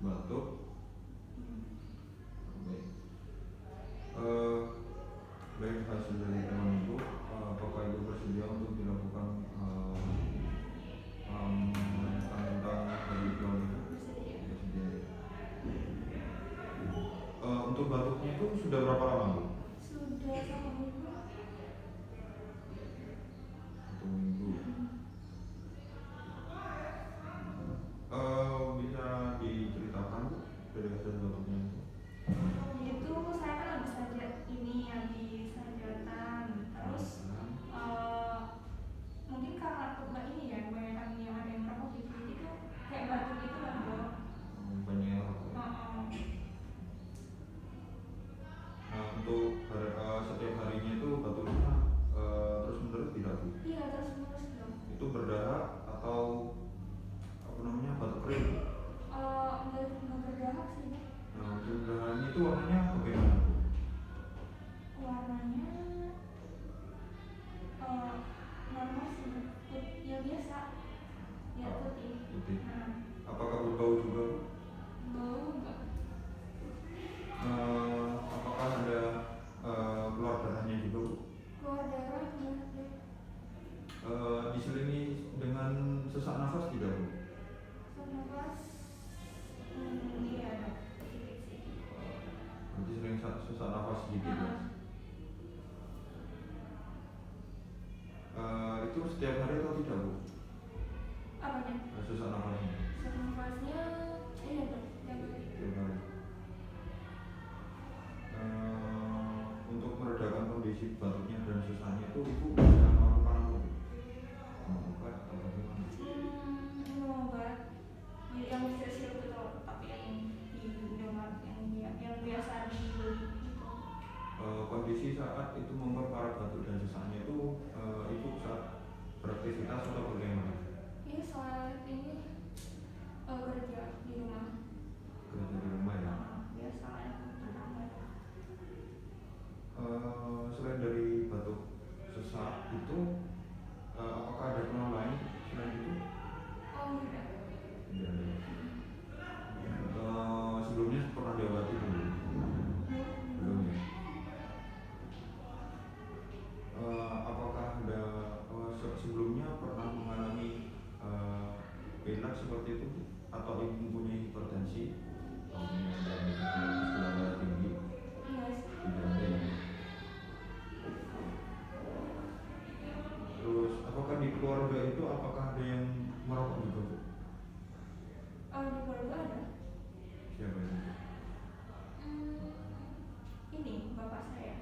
batuk. Baik. Baik, hasil dari teman ibu, apakah ibu bersedia untuk dilakukan menanyakan tentang dari film itu? Bersedia. Untuk batuknya itu sudah berapa lama bu? Sudah 1 minggu. 1 minggu. Bisa diceritakan bu dari hasil batuknya itu? Itu saya kan habis hajatan, terus mungkin karena ini ya kebanyakan yang ada yang merokok gitu, jadi tuh kayak batuk gitu lah dok. Banyak yang merokok. Untuk setiap harinya itu batuknya terus menerus tidak bu? Iya, terus menerus dok. Itu berdarah atau apa namanya, batuk kering? Nggak berdahak sih dok. Untuk darahnya itu warnanya bagaimana bu? Warnanya normal sih, ya biasa, ya putih. Apakah berbau juga bu? Bau enggak? Apakah ada keluar darahnya juga bu? Keluar darah enggak? Diselingi dengan sesak nafas tidak bu? Sesak nafas iya dok, sedikit sih. Nanti sering sesak nafas sedikit ya? Itu setiap hari atau tidak bu? Apanya? Sesak nafasnya? Sesak nafasnya iya dok, tiap hari. Setiap hari. Untuk meredakan kondisi batuknya dan sesaknya itu ibu bisa melakukan apa bu? Obat atau bagaimana? Minum obat yang sirup itu, tapi yang di Indomaret, yang biasa dibeli gitu. Kondisi saat itu memperparah batuk dan sesaknya itu ibu saat beraktivitas atau bagaimana? Iya, saat ini kerja di rumah. Kerja di rumah ya? Biasa yang terlambat. Selain dari batuk sesak itu, apakah ada keluhan lain selain itu? Tidak. Tidak ada. Sebelumnya pernah diobati belum? Belum ya. Apakah ada sebelumnya pernah mengalami pilek seperti itu atau ibu mempunyai hipertensi atau gula darah tinggi? Tidak ada ya. Terus apakah di keluarga itu apakah ada yang merokok juga bu? Di keluarga ada. Siapa itu? Ini bapak saya.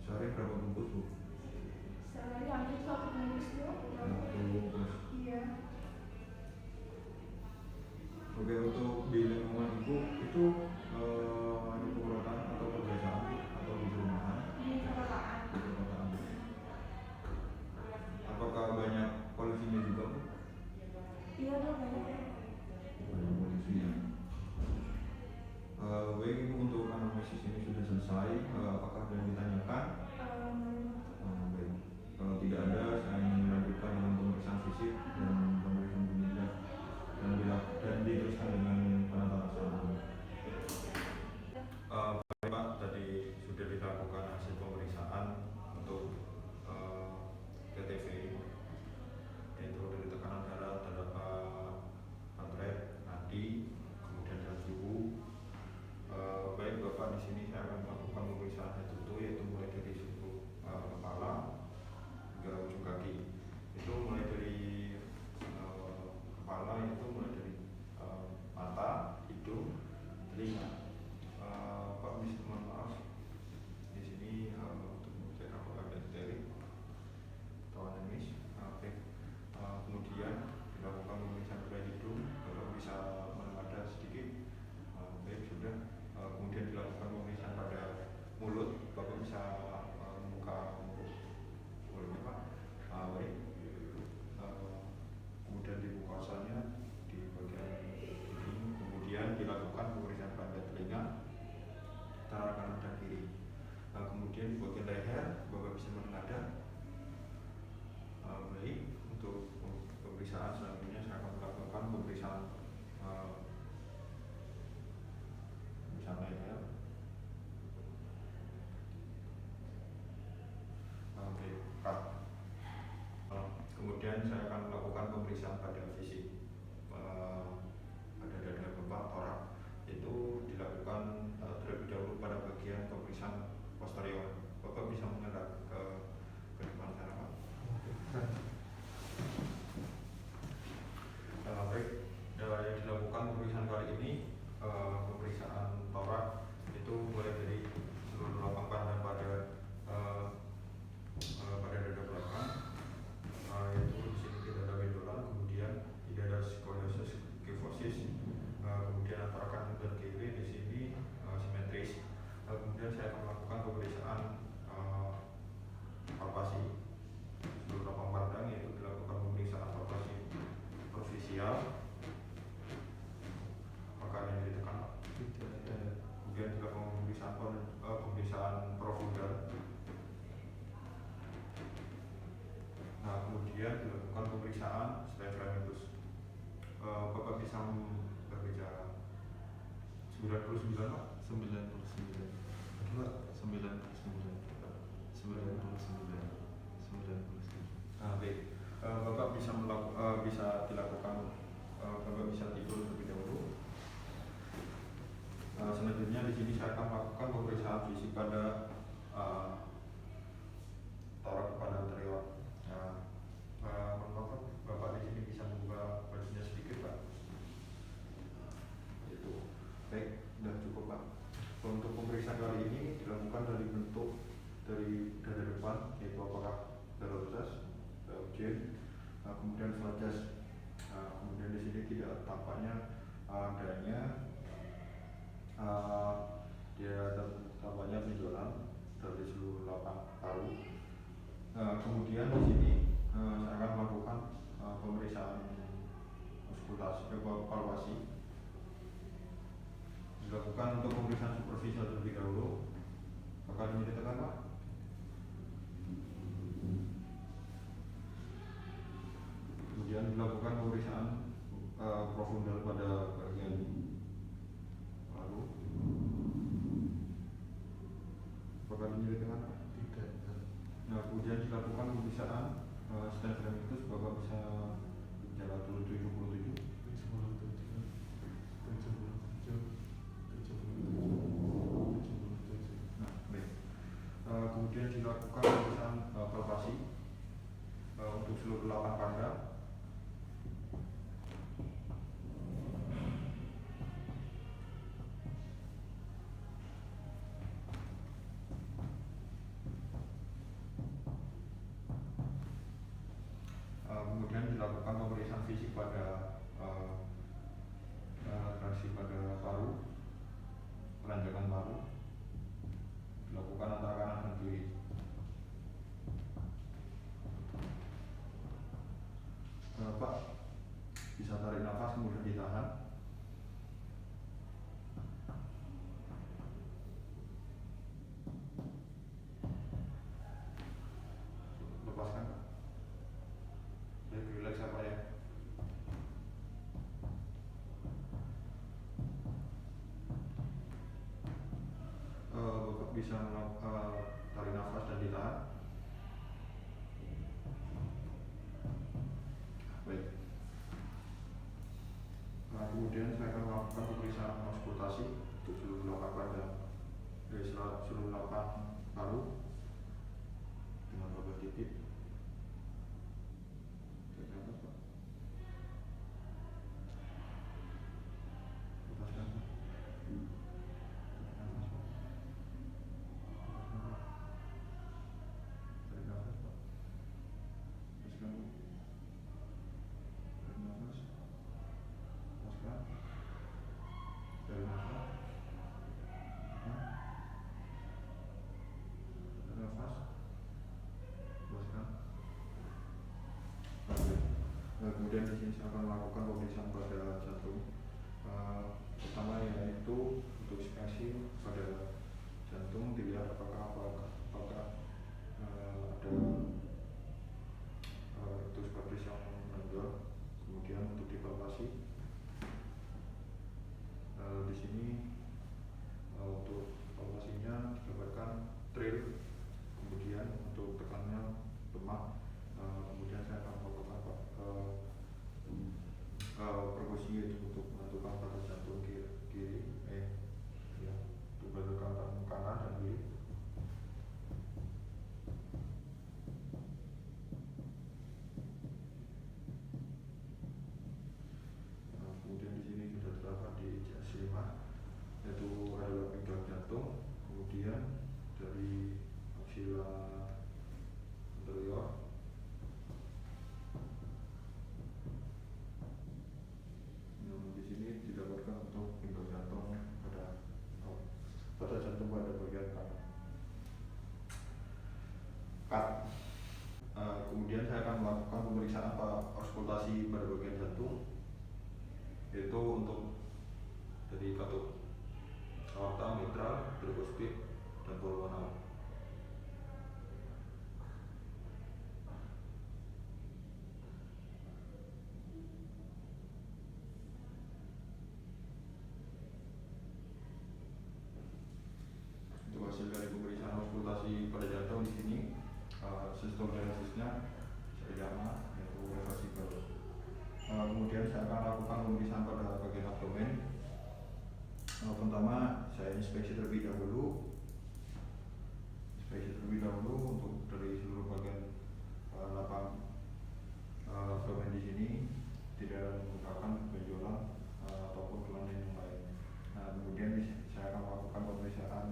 Sehari berapa bungkus bu? Sehari hampir 1 bungkus dok. 1 bungkus. Iya. Oke, untuk di lingkungan ibu itu di perkotaan atau pedesaan atau di perumahan? Di perkotaan. Di perkotaan. Apakah banyak polisinya juga bu? Iya dok, banyak. Banyak polisi ya. Baik ibu, untuk anamnesis ini sudah selesai. Apakah ada yang ditanyakan? Baik. Kalau tidak ada, saya ingin melanjutkan dengan pemeriksaan fisik dan pemeriksaan penyelidik dan diteruskan dengan penata rasaan. Baik Pak, tadi sudah dilakukan hasil pemeriksaan untuk TTV, yaitu dari tekanan darah, heart rate, nadi, kemudian dan suhu. Baik Bapak, di sini saya akan melakukan pemeriksaan head to toe, yaitu mulai dari sudut kepala hingga ujung kaki. Itu mulai dari kepala, itu mulai dari mata, hidung, telinga. Pak, mohon maaf, di sini untuk mengecek apakah ada dipteri atau anemis. Kemudian dilakukan pemeriksaan pada hidung, Bapak bisa menengadah sedikit. Baik, sudah. Kemudian dilakukan pemeriksaan pada mulut, Bapak bisa membuka mulutnya Pak. Baik. Kemudian di mukosanya di bagian ini, kemudian dilakukan pemeriksaan pada telinga antara kanan dan kiri. Kemudian di bagian leher Bapak bisa menengadah. Baik, untuk pemeriksaan selanjutnya saya akan melakukan pemeriksaan pemeriksaan torak itu mulai dari seluruh lapang pandang pada pada dada belakang, yaitu di sini tidak ada benjolan, kemudian tidak ada skoliosis, kifosis, kemudian antara kanan dan kiri di sini simetris. Kemudian saya akan melakukan pemeriksaan palpasi seluruh lapang pandang, yaitu dilakukan pemeriksaan palpasi superficial, apakah ini ditekan, kemudian dilakukan pemeriksaan profundal. Nah, kemudian dilakukan pemeriksaan sternum. Bapak bisa berbicara 99 Pak? 99 Baik. Bapak bisa bisa dilakukan, Bapak bisa tidur terlebih dahulu. Selanjutnya di sini saya akan melakukan pemeriksaan fisik pada torak pada anterior. Bapak di sini bisa membuka bajunya sedikit Pak. Itu. Baik, sudah cukup Pak. Untuk pemeriksaan kali ini dilakukan dari bentuk dari dada depan, yaitu apakah darah objek, kemudian flajas, kemudian di sini tidak tampaknya adanya dia tampaknya benjolan dari seluruh lapang paru. Kemudian di sini saya akan melakukan pemeriksaan auskultasi, palpasi. Dilakukan untuk pemeriksaan superficial terlebih dahulu. Apakah ini ditekan Pak? Kemudian dilakukan pemeriksaan profundal pada bagian paru. Apakah ini ditekan Pak? Tidak. Nah, kemudian dilakukan pemeriksaan sternum itu, Bapak bisa bicara dulu 77. Nah, baik. Kemudian dilakukan pemeriksaan palpasi untuk seluruh lapang pandang. Kemudian dilakukan pemeriksaan fisik pada reaksi pada paru, peranjakan paru, dilakukan antara kanan dan kiri. Pak, bisa tarik nafas kemudian ditahan. Lepaskan. Baik, relax apa ya? Bapak bisa tarik nafas dan ditahan. Baik. Nah, kemudian saya akan melakukan pemeriksaan auskultasi untuk seluruh lapang pandang dari seluruh lapang paru dengan Bapak titik. Kemudian di sini saya akan melakukan pemeriksaan pada jantung. Pertama yaitu untuk spesimen pada jantung, dilihat apakah ada rectus ventris yang menonjol. Kemudian untuk dipalpasi, di sini untuk palpasinya digambarkan trail, kemudian untuk tekannya lemak. Kemudian saya akan melakukan perkusi yaitu untuk menentukan pada jantung kiri, untuk menentukan kanan dan kiri. jantung, kemudian dari aksila anterior, yang di sini didapatkan untuk pintu jantung pada jantung pada bagian kanan. Kemudian saya akan melakukan pemeriksaan auskultasi pada bagian jantung, yaitu untuk dari katup aorta, mitral, tricuspid, dan pulmonal. Untuk hasil dari pemeriksaan auskultasi pada jantung di sini, sistogenesisnya sama, yaitu reversibel. Kemudian saya akan lakukan pemeriksaan pada bagian abdomen. Pertama, saya inspeksi terlebih dahulu untuk dari seluruh bagian lapang abdomen di sini tidak ada merupakan benjolan ataupun kelainan yang lain. Kemudian saya akan melakukan pemeriksaan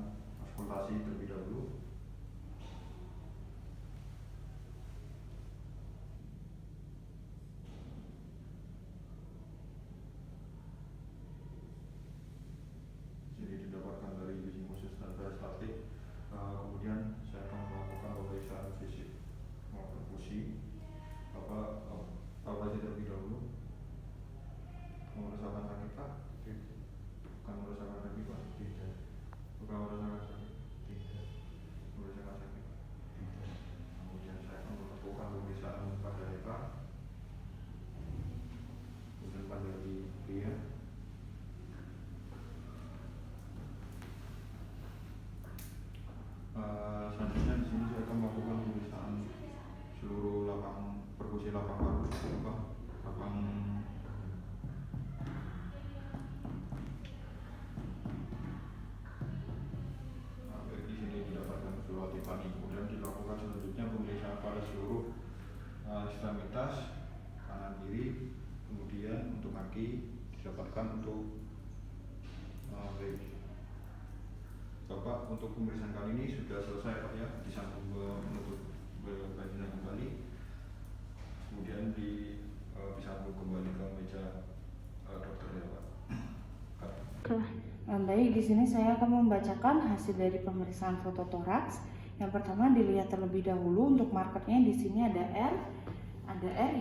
auskultasi terlebih dahulu. Jadi didapatkan dari bisimosis dan peristaltik. Kemudian saya akan melakukan pemeriksaan fisik perfusi. Bapak terlebih dahulu. Merasakan sakit Pak? Bukan merasakan sakit Pak? Tidak. Bukan merasakan sakit? Tidak. Merasakan sakit? Tidak. Kemudian saya akan melakukan pemeriksaan pada Eka. Kemudian pada pria. Selanjutnya di sini saya akan melakukan pemeriksaan seluruh lapang perkusi lapang paru, lapang di sini didapatkan seluruh tipani. Kemudian dilakukan selanjutnya pemeriksaan pada seluruh ekstremitas kanan kiri. Kemudian untuk kaki didapatkan untuk baik. Bapak, untuk pemeriksaan kali ini sudah selesai Pak ya, disambung menutup bagian kembali, kemudian disambung kembali ke meja dokter ya Pak. Baik, di sini saya akan membacakan hasil dari pemeriksaan fototoraks. Yang pertama dilihat terlebih dahulu untuk markernya di sini ada R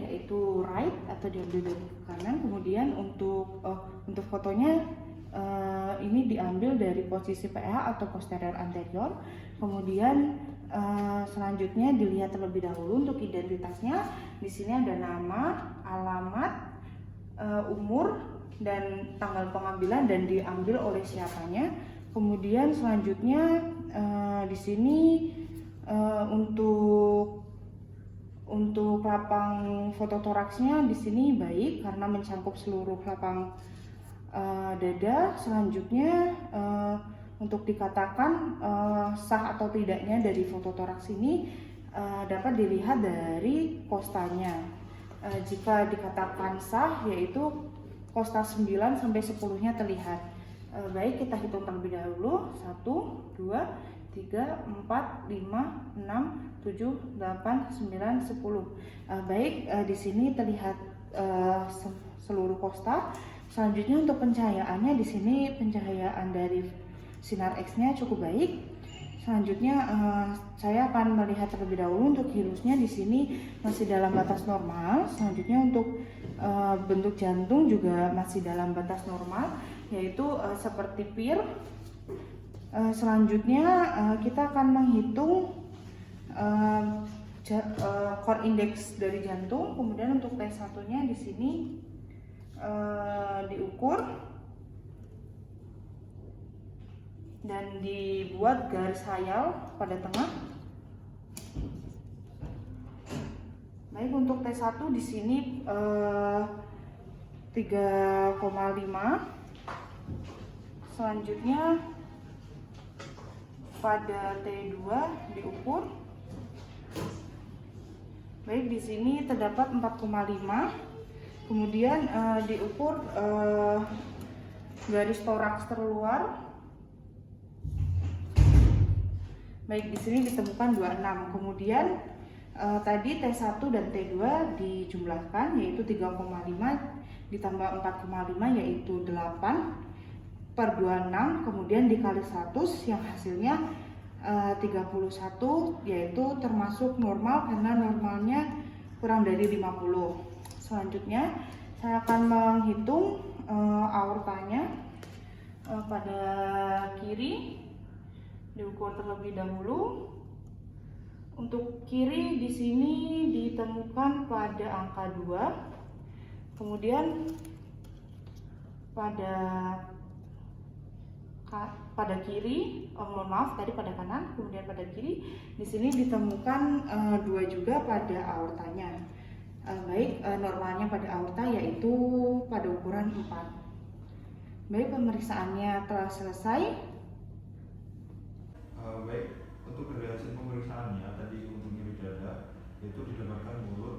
yaitu right atau diambil dari kanan. Kemudian untuk fotonya ini diambil dari posisi PH atau posterior anterior. Kemudian selanjutnya dilihat terlebih dahulu untuk identitasnya. Di sini ada nama, alamat, umur, dan tanggal pengambilan dan diambil oleh siapanya. Kemudian selanjutnya di sini untuk lapang fototoraksnya di sini baik karena mencakup seluruh lapang dada. Selanjutnya untuk dikatakan sah atau tidaknya dari fototoraks ini dapat dilihat dari kostanya. Jika dikatakan sah yaitu kosta 9 sampai 10-nya terlihat. Baik, kita hitung terlebih dahulu. 1, 2, 3, 4, 5, 6, 7, 8, 9, 10. Baik, di sini terlihat seluruh kosta. Selanjutnya untuk pencahayaannya di sini pencahayaan dari sinar X-nya cukup baik. Selanjutnya saya akan melihat terlebih dahulu untuk hirusnya di sini masih dalam batas normal. Selanjutnya untuk bentuk jantung juga masih dalam batas normal, yaitu seperti PIR. Selanjutnya kita akan menghitung core index dari jantung. Kemudian untuk T1-nya di sini diukur dan dibuat garis hayal pada tengah. Baik, untuk T1 di sini 3,5. Selanjutnya pada T2 diukur. Baik, di sini terdapat 4,5. Kemudian diukur garis toraks terluar Baik, di sini ditemukan 26. Kemudian tadi T1 dan T2 dijumlahkan yaitu 3,5 ditambah 4,5 yaitu 8/26, kemudian dikali 100 yang hasilnya 31, yaitu termasuk normal karena normalnya kurang dari 50. Selanjutnya saya akan menghitung aortanya. Pada kiri diukur terlebih dahulu. Untuk kiri di sini ditemukan pada angka 2. Kemudian pada kiri, mohon maaf tadi pada kanan, kemudian pada kiri di sini ditemukan 2 juga pada aortanya. Baik, normalnya pada aorta yaitu pada ukuran 4. Baik, pemeriksaannya telah selesai. Baik, untuk dari hasil pemeriksaannya tadi untuk nyeri dada itu didapatkan mulut